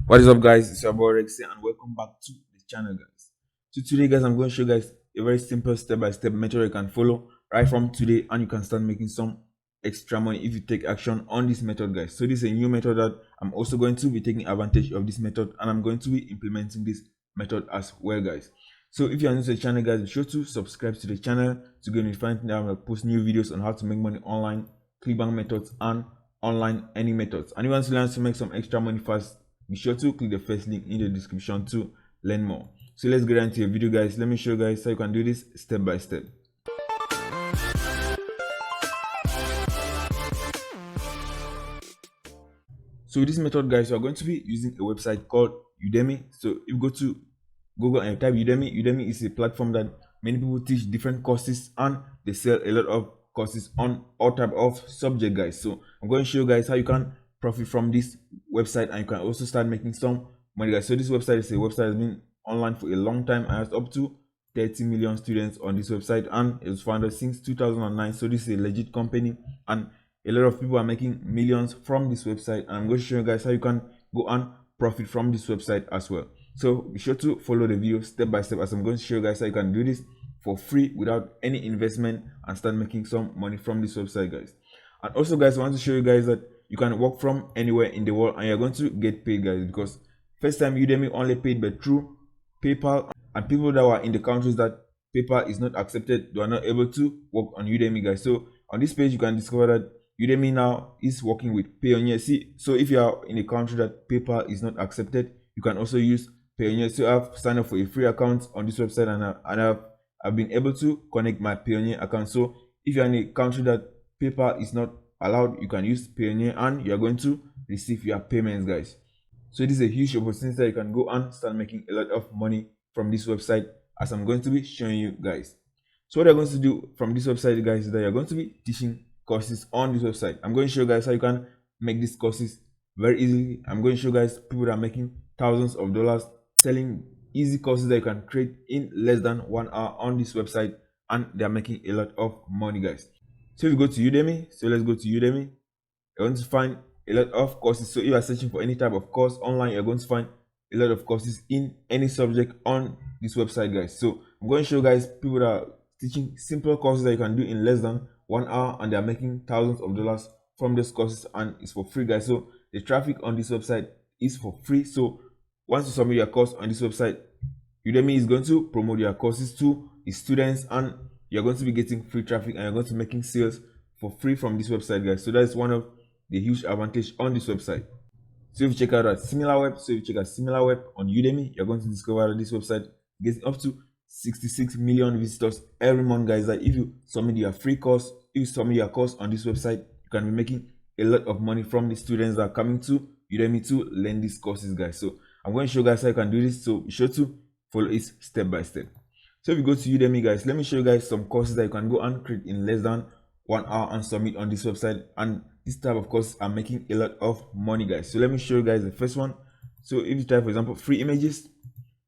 What is up, guys? It's your boy Rexy and welcome back to the channel, guys. So today, guys, I'm going to show you guys a very simple step-by-step method you can follow right from today, and you can start making some extra money if you take action on this method, guys. So this is a new method that I'm also going to be taking advantage of this method, and I'm going to be implementing this method as well, guys. So if you are new to the channel, guys, be sure to subscribe to the channel to get notified that I'm going to post new videos on how to make money online, clickbank methods, and online earning methods. And if you want to learn to make some extra money fast, be sure to click the first link in the description to learn more. So let's get into the video, guys. Let me show you guys how you can do this step by step. So with this method, guys, we are going to be using a website called Udemy. So if you go to Google and type Udemy, Udemy is a platform that many people teach different courses, and they sell a lot of courses on all type of subject, guys. So I'm going to show you guys how you can profit from this website, and you can also start making some money, guys. So this website is a website that's been online for a long time and has up to 30 million students on this website, and it was founded since 2009. So this is a legit company, and a lot of people are making millions from this website, and I'm going to show you guys how you can go and profit from this website as well. So be sure to follow the video step by step, as I'm going to show you guys how you can do this for free without any investment and start making some money from this website, guys. And also, guys, I want to show you guys that you can work from anywhere in the world and you're going to get paid, guys, because first time Udemy only paid but through PayPal, and people that were in the countries that PayPal is not accepted, they are not able to work on Udemy, guys. So on this page you can discover that Udemy now is working with Payoneer. See, so if you are in a country that PayPal is not accepted, you can also use Payoneer. So I've signed up for a free account on this website, and I've been able to connect my Payoneer account. So if you're in a country that PayPal is not allowed, you can use Payoneer and you're going to receive your payments, guys. So this is a huge opportunity that you can go and start making a lot of money from this website, as I'm going to be showing you guys. So what you're going to do from this website, guys, is that you're going to be teaching courses on this website. I'm going to show you guys how you can make these courses very easily. I'm going to show you guys people that are making thousands of dollars selling easy courses that you can create in less than 1 hour on this website, and they're making a lot of money, guys. So if you go to Udemy, so let's go to Udemy, you're going to find a lot of courses. So if you are searching for any type of course online, you're going to find a lot of courses in any subject on this website, guys. So I'm going to show you guys people that are teaching simple courses that you can do in less than 1 hour, and they're making thousands of dollars from those courses, and it's for free, guys. So the traffic on this website is for free. So once you submit your course on this website, Udemy is going to promote your courses to the students, and you're going to be getting free traffic, and you're going to be making sales for free from this website, guys. So that's one of the huge advantage on this website. So if you check out a similar web, on Udemy, you're going to discover that this website gets up to 66 million visitors every month, guys. That if you submit your free course, if you submit your course on this website, you can be making a lot of money from the students that are coming to Udemy to learn these courses, guys. So I'm going to show you guys how you can do this, so be sure to follow it step by step. So if you go to Udemy, guys, let me show you guys some courses that you can go and create in less than 1 hour and submit on this website, and this type of courses are making a lot of money, guys. So let me show you guys the first one. So if you type, for example, free images,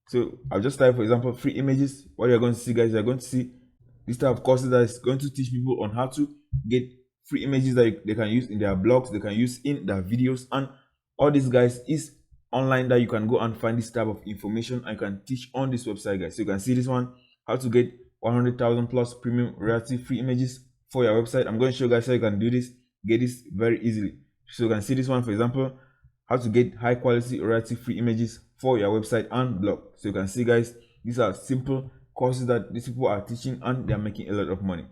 so I'll just type, for example, free images. What you're going to see, guys, you're going to see this type of courses that is going to teach people on how to get free images that they can use in their blogs, they can use in their videos, and all this, guys, is online that you can go and find this type of information and you can teach on this website, guys. So you can see this one, how to get 100,000 plus premium royalty free images for your website. I'm going to show you guys how you can do this, get this very easily. So you can see this one, for example, how to get high quality royalty free images for your website and blog. So you can see, guys, these are simple courses that these people are teaching, and they're making a lot of money.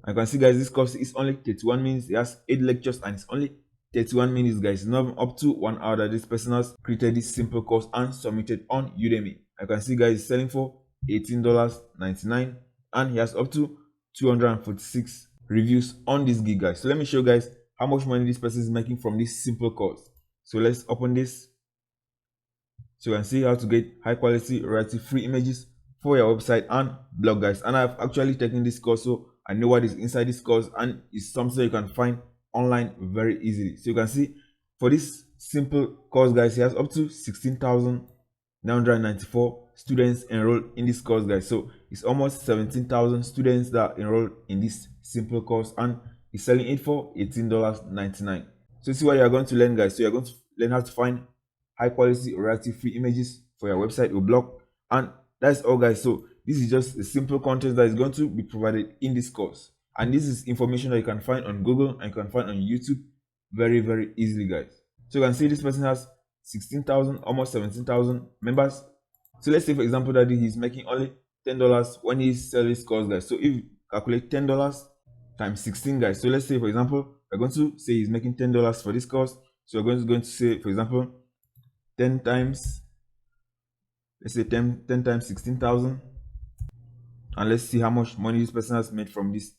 And you can see, guys, this course is only 31 minutes. It has 8 lectures and it's only 31 minutes, guys. It's not even up to 1 hour that this person has created this simple course and submitted on Udemy. I can see, guys, it's selling for $18.99, and he has up to 246 reviews on this gig, guys. So let me show you guys how much money this person is making from this simple course. So let's open this, so you can see how to get high quality royalty free images for your website and blog, guys. And I've actually taken this course, so I know what is inside this course, and it's something you can find online very easily. So you can see for this simple course, guys, he has up to 16,994 students enrolled in this course, guys. So it's almost 17,000 students that are enrolled in this simple course, and he's selling it for $18.99. So see what you're going to learn, guys. So you're going to learn how to find high quality royalty free images for your website or blog. And that's all, guys. So this is just a simple content that is going to be provided in this course, and this is information that you can find on Google and you can find on YouTube very easily, guys. So you can see this person has 16,000, almost 17,000 members. So let's say, for example, that he's making only $10 when he sells this course, guys. So if you calculate $10 times 16, guys, so let's say, for example, we're going to say he's making $10 for this course. So we're going to say, for example, 10 times, let's say 10 times 16,000, and let's see how much money this person has made from this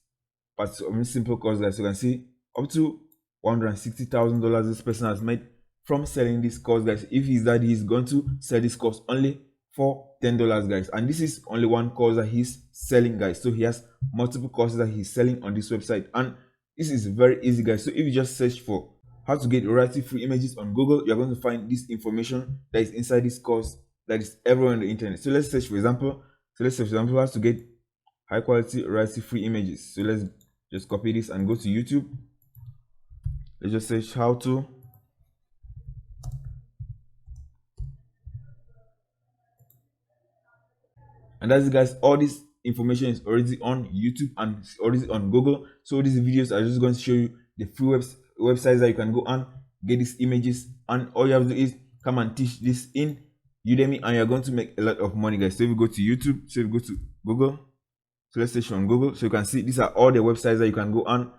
simple course, guys. So you can see up to $160,000 this person has made from selling this course, guys. If he's going to sell this course only for $10, guys, and this is only one course that he's selling, guys. So he has multiple courses that he's selling on this website, and this is very easy, guys. So if you just search for how to get royalty free images on Google, you're going to find this information that is inside this course that is everywhere on the internet. So let's search, for example, how to get high quality royalty free images. So let's just copy this and go to YouTube. Let's just search how to. And that's it, guys. All this information is already on YouTube and it's already on Google. So these videos are just going to show you the free websites that you can go and get these images, and all you have to do is come and teach this in Udemy, and you're going to make a lot of money, guys. So if you go to YouTube, so if you go to Google, so let's search on Google, so you can see these are all the websites that you can go and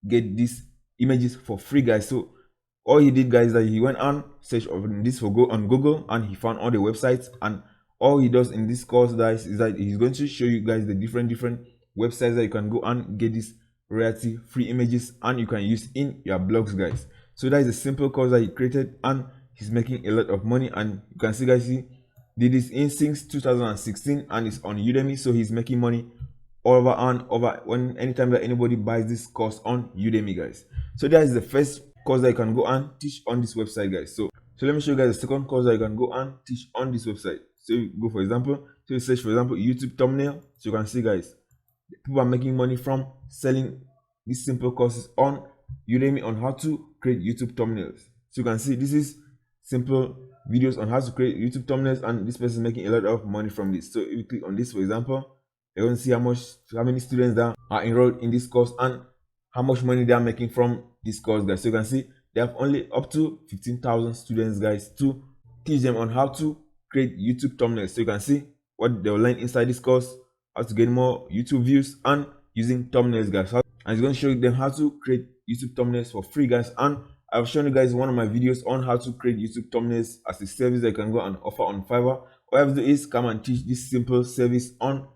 get these images for free, guys. So all he did, guys, is that he went on search on this for go on Google and he found all the websites, and all he does in this course, guys, is that he's going to show you guys the different websites that you can go and get these royalty free images and you can use in your blogs, guys. So that is a simple course that he created and he's making a lot of money, and you can see, guys, he did this in since 2016 and it's on Udemy. So he's making money over and over anytime that anybody buys this course on Udemy, guys. So that is the first course that you can go and teach on this website, guys. So let me show you guys the second course that you can go and teach on this website. So you go, for example, so you search, for example, YouTube thumbnail. So you can see, guys, people are making money from selling these simple courses on Udemy on how to create YouTube thumbnails. So you can see this is simple videos on how to create YouTube thumbnails, and this person is making a lot of money from this. So if you click on this, for example, you're going to see how many students that are enrolled in this course and how much money they are making from this course, guys. So you can see they have only up to 15,000 students, guys, to teach them on how to create YouTube thumbnails. So you can see what they will learn inside this course, how to get more YouTube views and using thumbnails, guys. And it's going to show them how to create YouTube thumbnails for free, guys. And I've shown you guys one of my videos on how to create YouTube thumbnails as a service that you can go and offer on Fiverr. All you have to do is come and teach this simple service on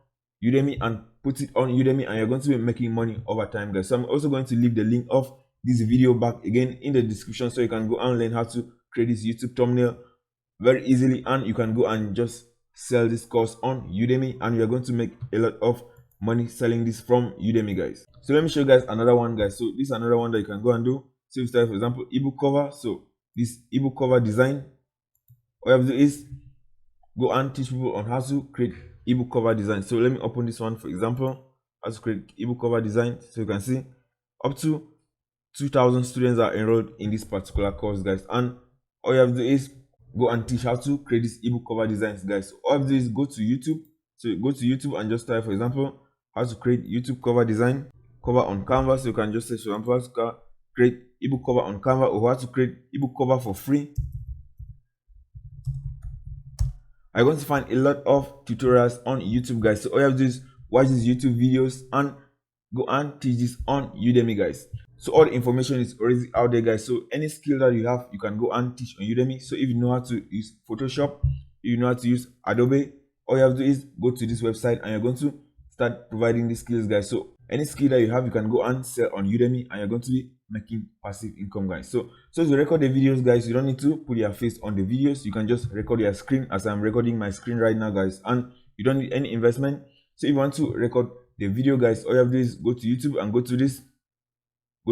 Udemy and put it on Udemy, and you're going to be making money over time, guys. So I'm also going to leave the link of this video back again in the description, so you can go and learn how to create this YouTube thumbnail very easily, and you can go and just sell this course on Udemy, and you're going to make a lot of money selling this from Udemy, guys. So let me show you guys another one, guys. So this is another one that you can go and do. So start, for example, ebook cover. So this ebook cover design, all you have to do is go and teach people on how to create ebook cover design. So let me open this one, for example, how to create ebook cover design. So you can see up to 2,000 students are enrolled in this particular course, guys, and all you have to do is go and teach how to create this ebook cover designs, guys. So all you have to do is go to YouTube. So go to YouTube and just type, for example, how to create YouTube cover design, cover on Canva. So you can just search, for example, how to create ebook cover on Canva, or how to create ebook cover for free. I'm going to find a lot of tutorials on YouTube, guys. So all you have to do is watch these YouTube videos and go and teach this on Udemy, guys. So all the information is already out there, guys. So any skill that you have, you can go and teach on Udemy. So if you know how to use Photoshop, if you know how to use Adobe, all you have to do is go to this website and you're going to start providing these skills, guys. So any skill that you have, you can go and sell on Udemy, and you're going to be making passive income, guys. So to record the videos, guys, you don't need to put your face on the videos. You can just record your screen, as I'm recording my screen right now, guys, and you don't need any investment. So if you want to record the video, guys, all you have to do is go to YouTube and go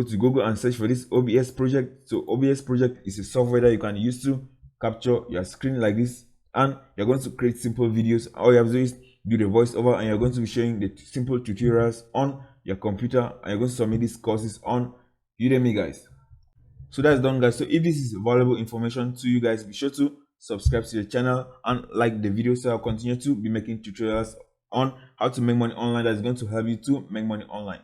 to Google and search for this OBS project. So OBS project is a software that you can use to capture your screen like this, and you're going to create simple videos. All you have to do is do the voiceover, and you're going to be showing the simple tutorials on your computer, and you're going to submit these courses on Udemy, guys. So that's done, guys. So if this is valuable information to you guys, be sure to subscribe to the channel and like the video, so I'll continue to be making tutorials on how to make money online that's going to help you to make money online.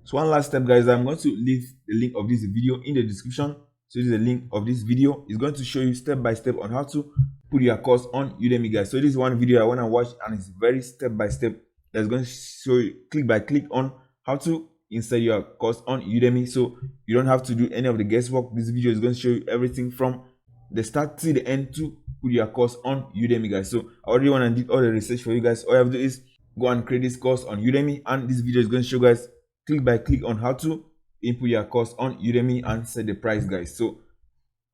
So one last step, guys, I'm going to leave the link of this video in the description. So this is the link of this video. It's going to show you step by step on how to put your course on Udemy, guys. So this is one video I want to watch, and it's very step by step that's going to show you click by click on how to insert your course on Udemy, so you don't have to do any of the guesswork. This video is going to show you everything from the start to the end to put your course on Udemy, guys. So I already want to do all the research for you guys. All you have to do is go and create this course on Udemy, and this video is going to show you guys click by click on how to input your course on Udemy and set the price, guys. So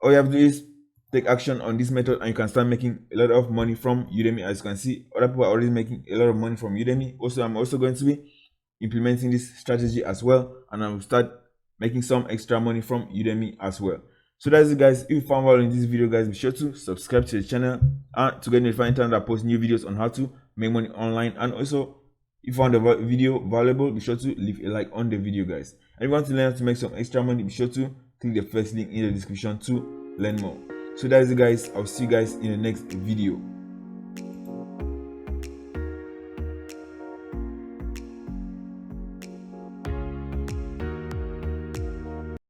all you have to do is take action on this method, and you can start making a lot of money from Udemy. As you can see, other people are already making a lot of money from Udemy. Also, I'm also going to be implementing this strategy as well, and I will start making some extra money from Udemy as well. So that's it, guys. If you found value in this video, guys, be sure to subscribe to the channel and to get notified anytime that I post new videos on how to make money online. And also, if you found the video valuable, be sure to leave a like on the video, guys. And if you want to learn how to make some extra money, be sure to click the first link in the description to learn more. So that's it, guys. I'll see you guys in the next video.